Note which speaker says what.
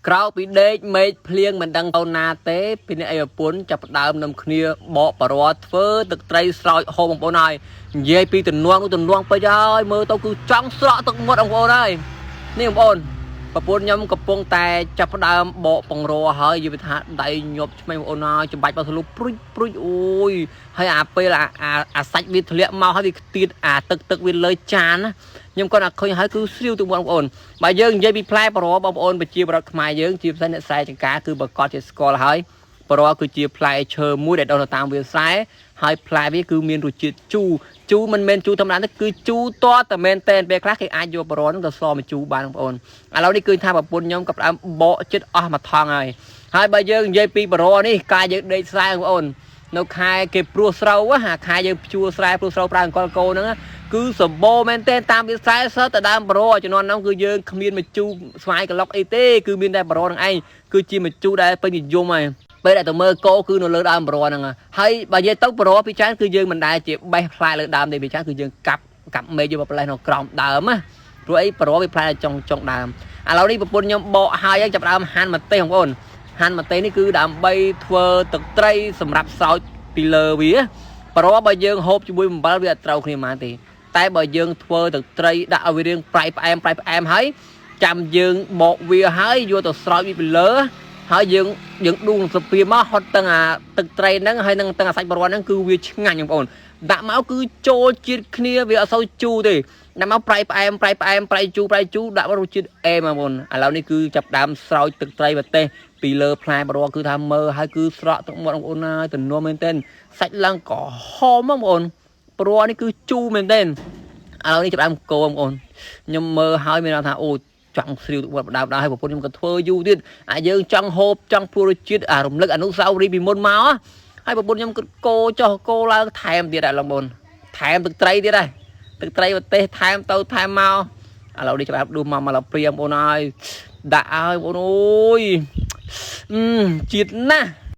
Speaker 1: ក្រៅពីដេកមេឃភ្លៀងមិនដឹងទៅណាទេពីនេះអីប្រពន្ធចាប់ដើមនំគ្នាបកបរោះធ្វើទឹកត្រីស្រោចហូបបងប្អូនហើយនិយាយពីទំនួងពេចហើយមើលទៅគឺចង់ស្រក់ទឹកមាត់បងប្អូនហើយនេះបងប្អូនប្រពន្ធខ្ញុំកំពុងតែចាប់ដើមបកបង្រោះហើយនិយាយថាដៃញាប់ឆ្មេងបងប្អូនហើយចំបាច់បោះធ្លុព្រុចអូយហើយអាពេលអាសាច់វាធ្លាក់មកហើយវាខ្ទាតអាទឹកវាលើចានណាខ្ញុំគាត់អត់ឃើញហើយគឺស្រាវទៅបងប្អូនបើយើងនិយាយពីផ្លែបរោបងប្អូនប្រជាប្រដ្ឋខ្មែរយើងជាផ្សេងអ្នកស្រែចង្ការគឺប្រកាសជាស្គាល់ហើយបរោគឺជាផ្លែឈើមួយដែលដុះនៅតាមវាលស្រែហើយផ្លែវាគឺមានរសជាតិជូរមិនមែនជូរធម្មតាទេគឺជូរតតែមែនតែនពេលខ្លះគេអាចយកបរោហ្នឹងទៅស្លមកជូរបានបងប្អូនឥឡូវនេះគឺថាប្រពន្ធខ្ញុំក៏ផ្ដើមបកចិត្តអស់មួយថងហើយបើយើងនិយាយពីបរោនេះកាយយើងដេកស្រែបងប្អូននៅខែគេព្រោះស្រូវអាខែយើងជួស្រែព្រោះស្រូវប្រើអង្គលគោហ្នឹងគឺសម្បូរមែនទែនតាមវាលស្រែសើតែដើមបរោជំនាន់ហ្នឹងគឺយើងគ្មានមកជូរស្វាយកឡុកអីទេគឺមានតែបរោហ្នឹងឯងគឺជាមកជូរដែលពេញនិយមហើយពេលដែលទៅមើលគោគឺនៅលើដើមបរោហ្នឹងហើយបើនិយាយទៅបរោពីច្រើនគឺយើងមិនដែលជាបេះផ្លែលើដើមទេពីច្រើនគឺយើងកាប់មេឃយកមកផ្លែនៅក្រោមដើមណាព្រោះអីបរោវាផ្លែចុងដើមឥឡូវនេះប្រពន្ធខ្ញុំបកហើយចាប់ដើមហាន់ម្ទេសបងប្អូនហាន់ម្ទេសនេះគឺដើម្បីធ្វើទឹកត្រីសម្រាប់ស្រោចពីលើវាបរោបើយើងហូបជាមួយអំបិលវាអត់ត្រូវគ្នាប៉ុន្មានទេតែបើយើងធ្វើទឹកត្រីដាក់ឲ្យវារៀងប្រៃផ្អែមហើយចាំយើងបកវាហើយយកទៅស្រោចវាពីលើហើយយើងដួងស្ពាមកហត់ទាំងអាទឹកត្រីហ្នឹងហើយនឹងទាំងអាសាច់បរោហ្នឹងគឺវាឆ្ងាញ់បងប្អូនដាក់មកគឺចូលជាតិគ្នាវាអត់សូវជូរទេដាក់មកប្រៃផ្អែមប្រៃជូរដាក់មករសជាតិអែមបងប្អូនឥឡូវនេះគឺចាប់ដើមស្រោចទឹកត្រីប្រទេសពីលើផ្លែបរោគឺថាមើលហើយគឺស្រក់ទឹកមាត់បងប្អូនហើយទំនោរមែនទែនសាច់ឡើងក្រហមបងប្អូនបរោនេះគឺជូរមែនទែនឥឡូវនេះចាប់ដើមកោបងប្អូនខ្ញុំមើលហើយមានថាអូចង់ស្រាវទឹកមាត់បដាបហើយប្រពន្ធខ្ញុំក៏ធ្វើយូរទៀតយើងចង់ហូបចង់ព្រោះរសជាតិរំលឹកអនុស្សាវរីយ៍ពីមុនមកហើយប្រពន្ធខ្ញុំក៏កោចុះកោឡើងថែមទៀតហើយបងប្អូនថែមទឹកត្រីទៀតហើយទឹកត្រីប្រទេសថែមទៅថែមមកឥឡូវនេះចាប់ដួសមកឡព្រាបងប្អូនហើយដាក់ឲ្យបងប្អូនអូយជាតិណាស់